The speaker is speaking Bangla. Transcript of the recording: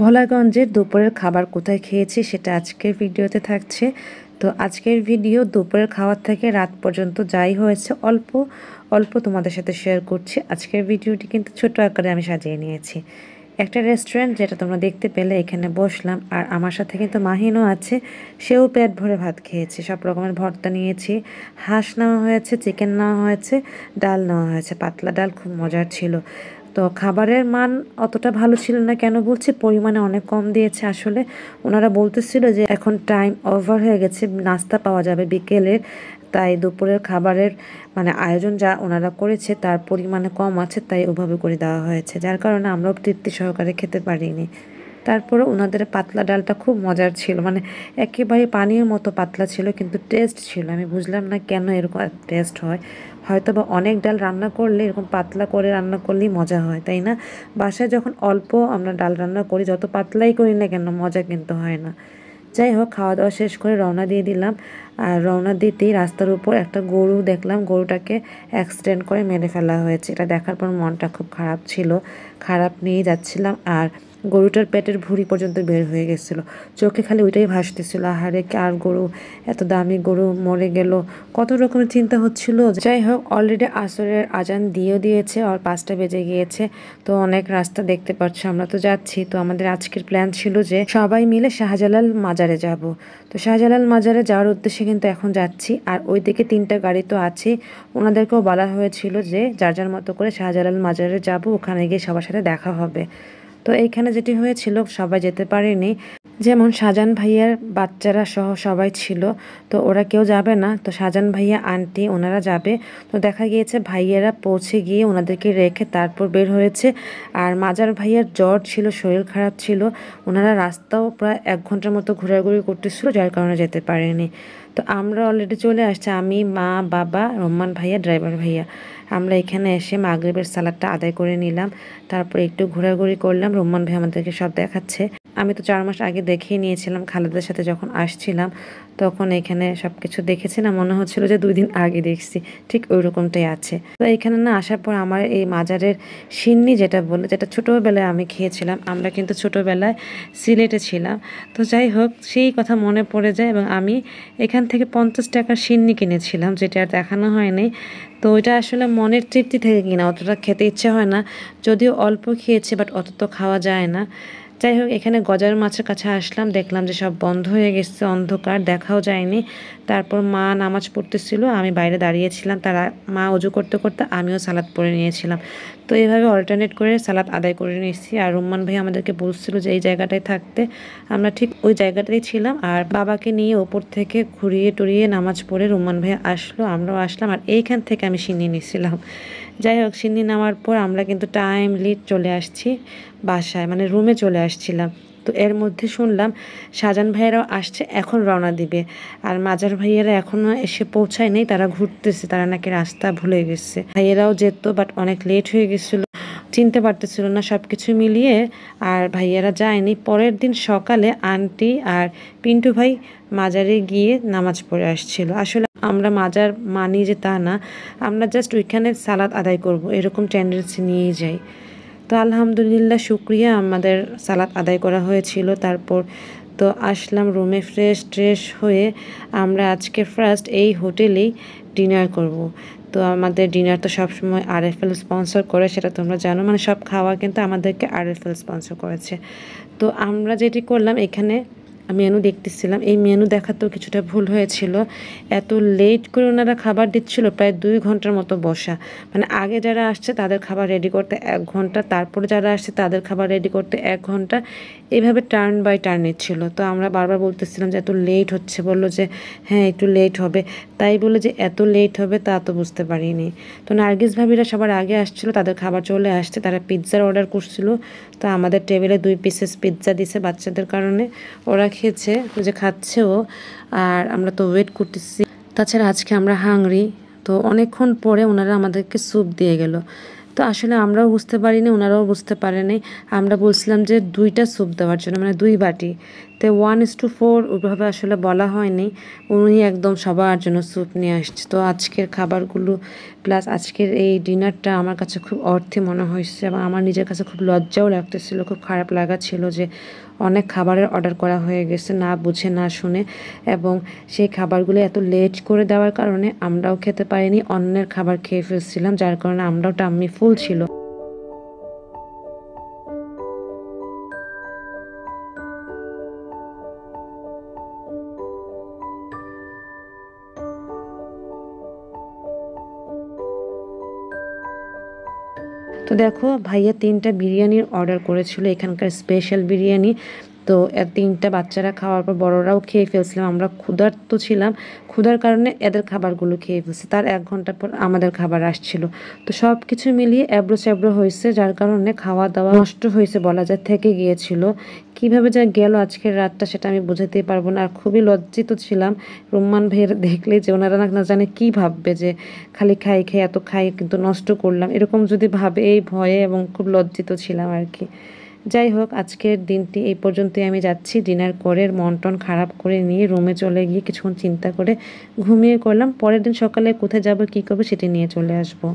ভোলাগঞ্জের দুপুরের খাবার কোথায় খেয়েছি সেটা আজকের ভিডিওতে থাকছে। তো আজকের ভিডিও দুপুরের খাওয়ার থেকে রাত পর্যন্ত যাই হয়েছে অল্প অল্প তোমাদের সাথে শেয়ার করছি। আজকের ভিডিওটি কিন্তু ছোট আকারে আমি সাজিয়ে নিয়েছি। একটা রেস্টুরেন্ট যেটা তোমরা দেখতে পেলে, এখানে বসলাম আর আমার সাথে কিন্তু মাহিনও আছে, সেও পেট ভরে ভাত খেয়েছে। সব রকমের ভর্তা নিয়েছি, হাঁস নেওয়া হয়েছে, চিকেন নেওয়া হয়েছে, ডাল নেওয়া হয়েছে, পাতলা ডাল, খুব মজার ছিল। তো খাবারের মান অতটা ভালো ছিল না, কেন বলছি, পরিমাণে অনেক কম দিয়েছে। আসলে ওনারা বলতেছিল যে এখন টাইম ওভার হয়ে গেছে, নাস্তা পাওয়া যাবে বিকেলের, তাই দুপুরের খাবারের মানে আয়োজন যা ওনারা করেছে তার পরিমাণে কম আছে, তাই ওভাবে করে দেওয়া হয়েছে, যার কারণে আমরাও তৃপ্তি সহকারে খেতে পারিনি। তারপরে ওনাদের পাতলা ডালটা খুব মজার ছিল, মানে একেবারে পানির মতো পাতলা ছিল, কিন্তু টেস্ট ছিল। আমি বুঝলাম না কেন এরকম টেস্ট হয়, হয়তো বা অনেক ডাল রান্না করলে এরকম পাতলা করে রান্না করলেই মজা হয়, তাই না? বাসায় যখন অল্প আমরা ডাল রান্না করি, যত পাতলাই করি না কেন, মজা কিন্তু হয় না। যাই হোক, খাওয়া দাওয়া শেষ করে রওনা দিয়ে দিলাম। আর রওনা দিতেই রাস্তার উপর একটা গরু দেখলাম, গরুটাকে অ্যাক্সিডেন্ট করে মেরে ফেলা হয়েছে। এটা দেখার পর মনটা খুব খারাপ ছিল, খারাপ নিয়ে যাচ্ছিলাম। আর গরুটার পেটের ভুঁড়ি পর্যন্ত বের হয়ে গেছিলো, চোখে খালি ওইটাই ভাসতেছিল, আহারে আর গরু, এত দামি গরু মরে গেল, কত রকমের চিন্তা হচ্ছিল। যাই হোক, অলরেডি আসরের আজান দিয়েও দিয়েছে আর 5টা বেজে গিয়েছে। তো অনেক রাস্তা দেখতে পাচ্ছ, আমরা তো যাচ্ছি। তো আমাদের আজকের প্ল্যান ছিল যে সবাই মিলে শাহজালাল মাজারে যাব। তো শাহজালাল মাজারে যাওয়ার উদ্দেশ্যে কিন্তু এখন যাচ্ছি। আর ওইদিকে 3টা গাড়ি তো আছে, ওনাদেরকেও বলা হয়েছিল যে যার যার মতো করে শাহজালাল মাজারে যাব, ওখানে গিয়ে সবার সাথে দেখা হবে। তো এইখানে যেটি হয়েছিল, সবাই যেতে পারেনি, যেমন শাহজাহান ভাইয়ার বাচ্চারা সহ সবাই ছিল, তো ওরা কেউ যাবে না। তো শাহজাহান ভাইয়া, আন্টি, ওনারা যাবে। তো দেখা গিয়েছে ভাইয়েরা পৌঁছে গিয়ে ওনাদেরকে রেখে তারপর বের হয়েছে। আর মাজার ভাইয়ার জ্বর ছিল, শরীর খারাপ ছিল, ওনারা রাস্তাও প্রায় 1 ঘন্টার মতো ঘোরাঘুরি করতেছিল, যার কারণে যেতে পারেনি। তো আমরা অলরেডি চলে আসছি, আমি, মা, বাবা, রহমান ভাইয়া, ড্রাইভার ভাইয়া। আমরা এখানে এসে মাগরিবের সালাদটা আদায় করে নিলাম, তারপর একটু ঘোরাঘুরি করলাম। রহমান ভাই আমাদেরকে সব দেখাচ্ছে। আমি তো 4 মাস আগে দেখেই নিয়েছিলাম, খালেদার সাথে যখন আসছিলাম তখন এখানে সব কিছু দেখেছি না, মনে হচ্ছিল যে 2 দিন আগে দেখছি, ঠিক ওই রকমটাই আছে। তো এখানে না আসার পর আমার এই মাজারের সিন্নি যেটা বলে, যেটা ছোটোবেলায় আমি খেয়েছিলাম, আমরা কিন্তু ছোটোবেলায় সিলেটে ছিলাম। তো যাই হোক, সেই কথা মনে পড়ে যায় এবং আমি এখান থেকে 50 টাকার সিন্নি কিনেছিলাম, যেটা আর দেখানো হয়নি। তো ওইটা আসলে মনের তৃপ্তি থেকে কিনা, অতটা খেতে ইচ্ছে হয় না, যদিও অল্প খেয়েছি, বাট অত তো খাওয়া যায় না। যাই হোক, এখানে গজার মাছের কাছে আসলাম, দেখলাম যে সব বন্ধ হয়ে গেছে, অন্ধকার, দেখাও যায়নি। তারপর মা নামাজ পড়তেছিল, আমি বাইরে দাঁড়িয়েছিলাম, তারা মা অজু করতে করতে আমিও সালাদ পড়ে নিয়েছিলাম। তো এইভাবে অল্টারনেট করে সালাদ আদায় করে নিয়েছি। আর রুম্মান ভাই আমাদেরকে বলছিল যে এই জায়গাটায় থাকতে, আমরা ঠিক ওই জায়গাটাই ছিলাম। আর বাবাকে নিয়ে ওপর থেকে ঘুরিয়ে টুরিয়ে নামাজ পড়ে রুম্মান ভাই আসলো, আমরাও আসলাম। আর এইখান থেকে আমি সিন্নি নিয়েছিলাম। যাই হোক, সিন্নি নেওয়ার পর আমরা কিন্তু টাইমলি চলে আসছি বাসায়, মানে রুমে চলে আসছিলাম। তো এর মধ্যে শুনলাম শাহজাহান ভাইয়েরাও আসছে, এখন রওনা দিবে। আর মাজার ভাইয়েরা এখনও এসে পৌঁছায়নি, তারা ঘুরতেছে, তারা নাকি রাস্তা ভুলে গেছে। ভাইয়েরাও যেত, বাট অনেক লেট হয়ে গেছিল, চিনতে পারতেছিল না সব কিছু মিলিয়ে। আর ভাইয়েরা যায়নি। পরের দিন সকালে আন্টি আর পিন্টু ভাই মাজারে গিয়ে নামাজ পড়ে আসছিল। আসলে আমরা মাজার মানি যে তা না, আমরা জাস্ট ওইখানে সালাদ আদায় করব, এরকম টেন্ডেন্সি নিয়েই যাই। তো আলহামদুলিল্লাহ, শুক্রিয়া, আমাদের সালাদ আদায় করা হয়েছিল। তারপর তো আসলাম রুমে, ফ্রেশ ট্রেশ হয়ে আমরা আজকে ফার্স্ট এই হোটেলেই ডিনার করব। তো আমাদের ডিনার তো সবসময় RFL স্পন্সর করে, সেটা তোমরা জানো, মানে সব খাওয়া কিন্তু আমাদেরকে RFL স্পন্সর করেছে। তো আমরা যেটি করলাম, এখানে মেনু দেখতেছিলাম, এই মেনু দেখাতেও কিছুটা ভুল হয়েছিল, এত লেট করে ওনারা খাবার দিচ্ছিল, প্রায় 2 ঘন্টার মতো বসা, মানে আগে যারা আসছে তাদের খাবার রেডি করতে 1 ঘন্টা, তারপরে যারা আসছে তাদের খাবার রেডি করতে 1 ঘন্টা, এভাবে টার্ন বাই টার্ন নিচ্ছিল। তো আমরা বারবার বলতেছিলাম যে এত লেট হচ্ছে, বললো যে হ্যাঁ একটু লেট হবে, তাই বলে যে এত লেট হবে তা তো বুঝতে পারিনি। তো নার্গিস ভাবিরা সবার আগে আসছিল, তাদের খাবার চলে আসছে, তারা পিৎজার অর্ডার করছিল। তো আমাদের টেবিলে 2 পিসেস পিৎজা দিছে বাচ্চাদের কারণে, ওরা খেয়েছে, যে খাচ্ছেও। আর আমরা তো ওয়েট করতেছি। তাছাড়া আজকে আমরা হাংরি। তো অনেকক্ষণ পরে ওনারা আমাদেরকে স্যুপ দিয়ে গেল। তো আসলে আমরাও বুঝতে পারিনি, ওনারাও বুঝতে পারেনি। আমরা বলছিলাম যে 2টা স্যুপ দেওয়ার জন্য, মানে 2 বাটি। তো 1:4 ওইভাবে আসলে বলা হয়নি, উনি একদম সবার জন্য স্যুপ নিয়ে আসছে। তো আজকের খাবারগুলো প্লাস আজকের এই ডিনারটা আমার কাছে খুব অর্থে মনে হয়েছে এবং আমার নিজের কাছে খুব লজ্জাও লাগতেছিল, খুব খারাপ লাগা ছিল যে অনেক খাবারের অর্ডার করা হয়ে গেছে না বুঝে না শুনে, এবং সেই খাবারগুলো এত লেট করে দেওয়ার কারণে আমরাও খেতে পারিনি, অন্যের খাবার খেয়ে ফেলছিলাম, যার কারণে আমরাও টাম্মি ফুল ছিল। তো দেখো ভাইয়া 3টা বিরিয়ানির অর্ডার করেছিল, এখানকার স্পেশাল বিরিয়ানি। তো 3টা বাচ্চারা খাওয়ার পর বড়রাও খেয়ে ফেলছিলাম, আমরা ক্ষুধার্ত ছিলাম, ক্ষুধার কারণে এদের খাবারগুলো খেয়ে ফেলছি। তার 1 ঘন্টা পর আমাদের খাবার আসছিল। তো সব কিছু মিলিয়ে এবড়ো চেবড়ো হয়েছে, যার কারণে খাওয়া দাওয়া নষ্ট হয়েছে বলা যায়, থেকে গিয়েছিল। কিভাবে যা গেল আজকের রাতটা সেটা আমি বোঝাতেই পারবো না। আর খুবই লজ্জিত ছিলাম রুম্মান ভাইয়ের দেখলে, যে ওনারা না জানে কি ভাববে যে খালি খাই খাই এত খাই কিন্তু নষ্ট করলাম, এরকম যদি ভাবে এই ভয়ে, এবং খুব লজ্জিত ছিলাম আর কি। যাই হোক, আজকের দিনটি এই পর্যন্তই। আমি যাচ্ছি ডিনার করে মন টন খারাপ করে নিয়ে রুমে চলে গিয়ে কিছুক্ষণ চিন্তা করে ঘুমিয়ে করলাম। পরের দিন সকালে কোথায় যাব কী করবো সেটি নিয়ে চলে আসবো।